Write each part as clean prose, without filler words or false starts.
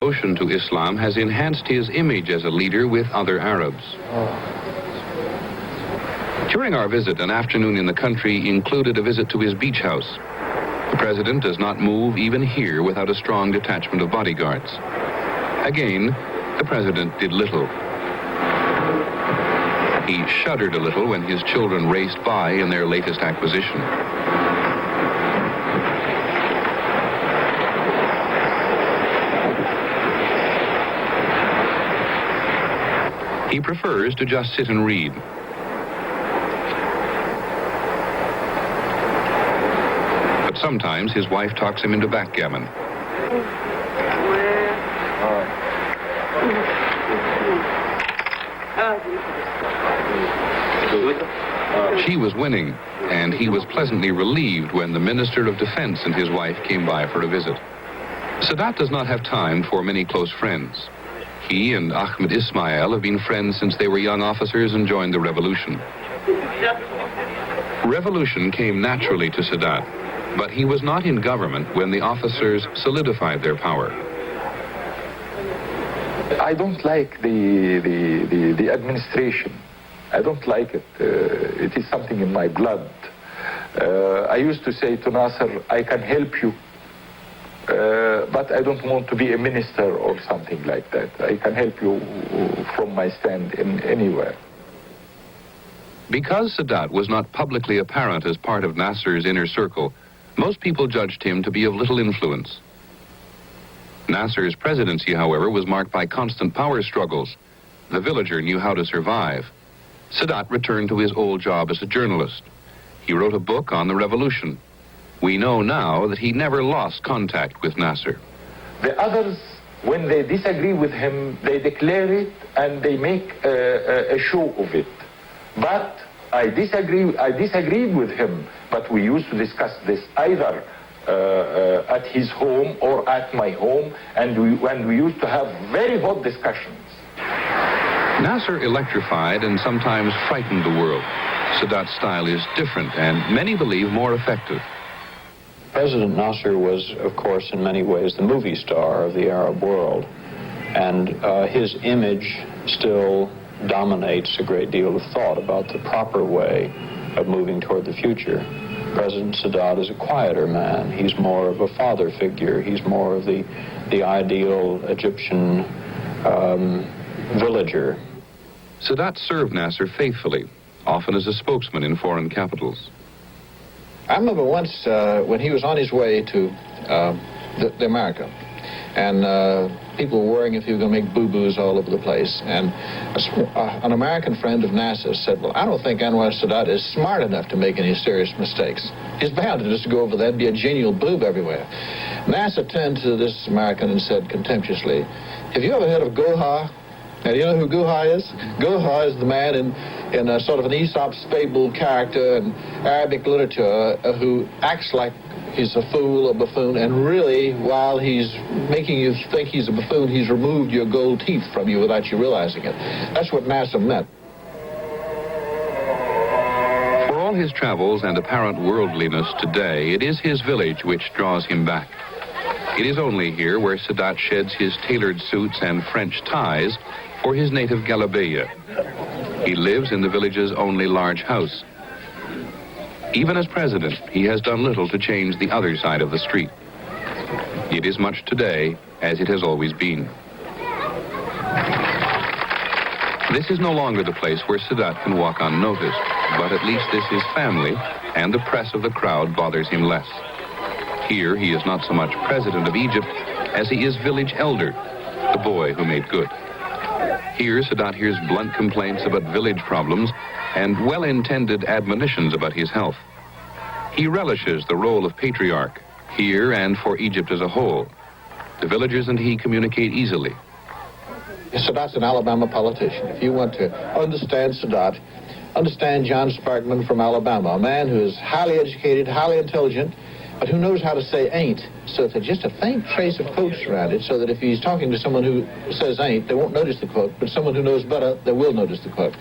Devotion to Islam has enhanced his image as a leader with other Arabs. During our visit, an afternoon in the country included a visit to his beach house. The president does not move even here without a strong detachment of bodyguards. Again, the president did little. He shuddered a little when his children raced by in their latest acquisition. He prefers to just sit and read. But sometimes his wife talks him into backgammon. She was winning, and he was pleasantly relieved when the Minister of Defense and his wife came by for a visit. Sadat does not have time for many close friends. He and Ahmed Ismail have been friends since they were young officers and joined the revolution. Revolution came naturally to Sadat, but he was not in government when the officers solidified their power. I don't like the administration. I don't like it. It is something in my blood. I used to say to Nasser, I can help you, but I don't want to be a minister or something like that. I can help you from my stand in anywhere. Because Sadat was not publicly apparent as part of Nasser's inner circle, most people judged him to be of little influence. Nasser's presidency, however, was marked by constant power struggles. The villager knew how to survive. Sadat returned to his old job as a journalist. He wrote a book on the revolution. We know now that he never lost contact with Nasser. The others, when they disagree with him, they declare it and they make a show of it. But I disagreed with him, but we used to discuss this either at his home or at my home, and we used to have very hot discussions. Nasser electrified and sometimes frightened the world. Sadat's style is different and many believe more effective. President Nasser was, of course, in many ways the movie star of the Arab world, and his image still dominates a great deal of thought about the proper way of moving toward the future. President Sadat is a quieter man. He's more of a father figure. He's more of the ideal Egyptian villager. Sadat served Nasser faithfully, often as a spokesman in foreign capitals. I remember once when he was on his way to the America, and people were worrying if he was going to make boo-boos all over the place. And an American friend of Nasser's said, well, I don't think Anwar Sadat is smart enough to make any serious mistakes. He's bound to just go over there and be a genial boob everywhere. Nasser turned to this American and said contemptuously, have you ever heard of Goha? Now, do you know who Goha is? Goha is the man in a sort of an Aesop's fable character in Arabic literature who acts like he's a fool or buffoon, and really, while he's making you think he's a buffoon, he's removed your gold teeth from you without you realizing it. That's what Nasser meant. For all his travels and apparent worldliness today, it is his village which draws him back. It is only here where Sadat sheds his tailored suits and French ties for his native Galabeya. He lives in the village's only large house. Even as president, he has done little to change the other side of the street. It is much today as it has always been. This is no longer the place where Sadat can walk unnoticed, but at least this is family, and the press of the crowd bothers him less. Here, he is not so much president of Egypt as he is village elder, the boy who made good. Here, Sadat hears blunt complaints about village problems and well-intended admonitions about his health. He relishes the role of patriarch, here and for Egypt as a whole. The villagers and he communicate easily. Sadat's an Alabama politician. If you want to understand Sadat, understand John Sparkman from Alabama, a man who is highly educated, highly intelligent, but who knows how to say ain't, so there's just a faint trace of quotes around it, so that if he's talking to someone who says ain't, they won't notice the quote, but someone who knows better, they will notice the quote.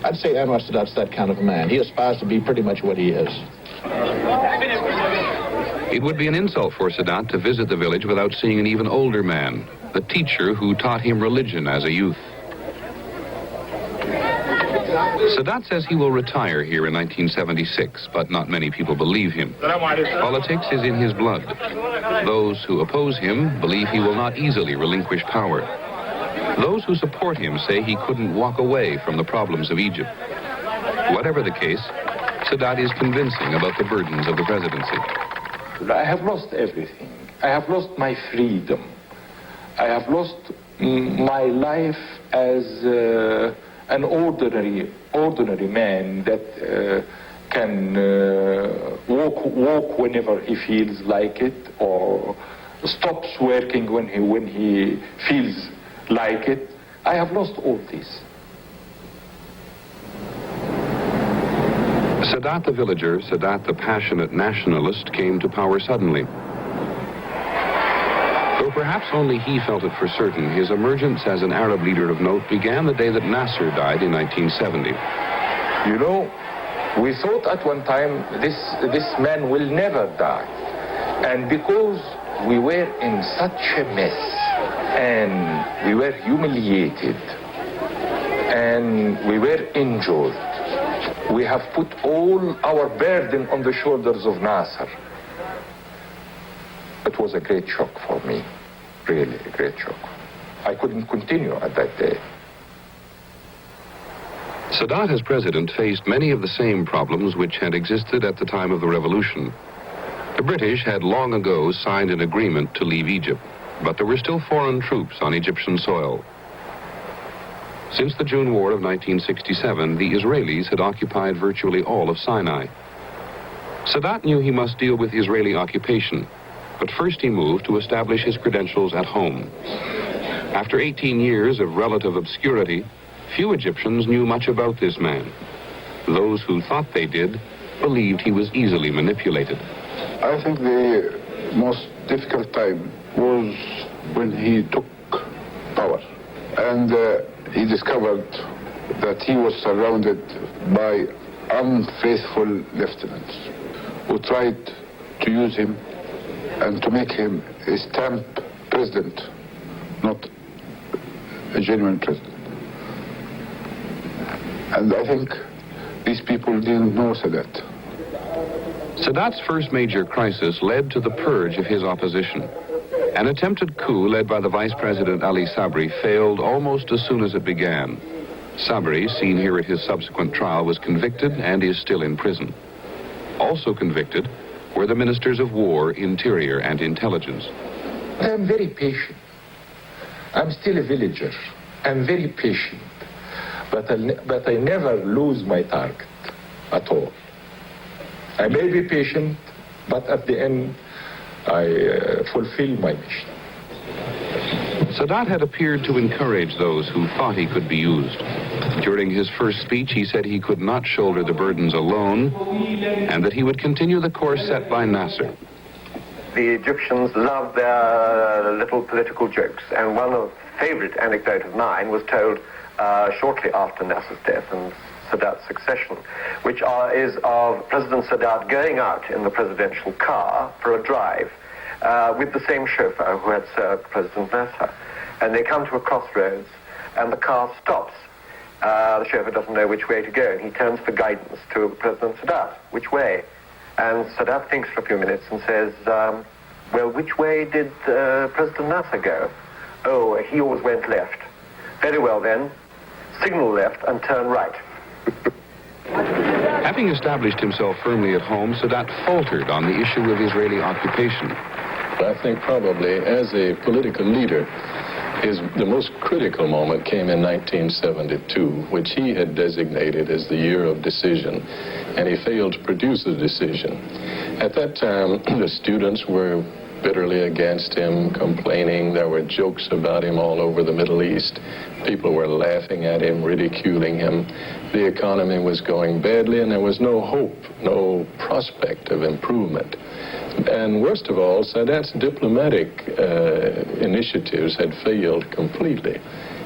I'd say Anwar Sadat's that kind of a man. He aspires to be pretty much what he is. It would be an insult for Sadat to visit the village without seeing an even older man, the teacher who taught him religion as a youth. Sadat says he will retire here in 1976, but not many people believe him. Politics is in his blood. Those who oppose him believe he will not easily relinquish power. Those who support him say he couldn't walk away from the problems of Egypt. Whatever the case, Sadat is convincing about the burdens of the presidency. I have lost everything. I have lost my freedom. I have lost my life as an ordinary man that can walk whenever he feels like it, or stops working when he feels like it. I have lost all this. Sadat the villager, Sadat the passionate nationalist, came to power suddenly. Though perhaps only he felt it for certain, his emergence as an Arab leader of note began the day that Nasser died in 1970. You know, we thought at one time this man will never die. And because we were in such a mess, and we were humiliated, and we were injured, we have put all our burden on the shoulders of Nasser. It was a great shock for me, really a great shock. I couldn't continue at that day. Sadat as president faced many of the same problems which had existed at the time of the revolution. The British had long ago signed an agreement to leave Egypt, but there were still foreign troops on Egyptian soil. Since the June War of 1967, the Israelis had occupied virtually all of Sinai. Sadat knew he must deal with Israeli occupation, but first he moved to establish his credentials at home. After 18 years of relative obscurity, few Egyptians knew much about this man. Those who thought they did believed he was easily manipulated. I think the most difficult time was when he took power, and he discovered that he was surrounded by unfaithful lieutenants who tried to use him and to make him a stamp president, not a genuine president. And I think these people didn't know Sadat. Sadat's first major crisis led to the purge of his opposition. An attempted coup led by the Vice President Ali Sabri failed almost as soon as it began. Sabri, seen here at his subsequent trial, was convicted and is still in prison. Also convicted were the Ministers of War, Interior, and Intelligence. I am very patient. I'm still a villager. I'm very patient. But I never lose my target at all. I may be patient, but at the end, I fulfill my mission. Sadat had appeared to encourage those who thought he could be used. During his first speech, he said he could not shoulder the burdens alone, and that he would continue the course set by Nasser. The Egyptians loved their little political jokes, and one of favorite anecdote of mine was told shortly after Nasser's death and Sadat's succession, which is of President Sadat going out in the presidential car for a drive with the same chauffeur who had served President Nasser. And they come to a crossroads, and the car stops. The chauffeur doesn't know which way to go, and he turns for guidance to President Sadat. Which way? And Sadat thinks for a few minutes and says, well, which way did President Nasser go? Oh, he always went left. Very well then, signal left and turn right. Having established himself firmly at home, Sadat faltered on the issue of Israeli occupation. I think probably as a political leader, the most critical moment came in 1972, which he had designated as the year of decision, and he failed to produce a decision. At that time, the students were bitterly against him, complaining. There were jokes about him all over the Middle East. People were laughing at him, ridiculing him. The economy was going badly, and there was no hope, no prospect of improvement. And worst of all, Sadat's diplomatic initiatives had failed completely.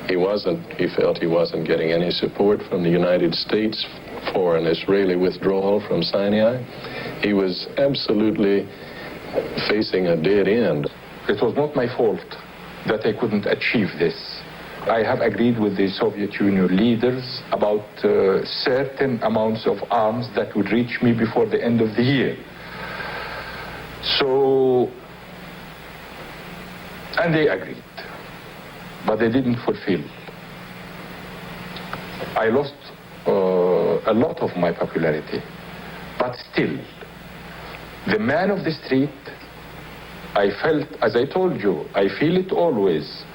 He felt he wasn't getting any support from the United States for an Israeli withdrawal from Sinai. He was absolutely facing a dead end. It was not my fault that I couldn't achieve this. I have agreed with the Soviet Union leaders about certain amounts of arms that would reach me before the end of the year. So, and they agreed, but they didn't fulfill. I lost a lot of my popularity, but still, the man of the street, I felt, as I told you, I feel it always,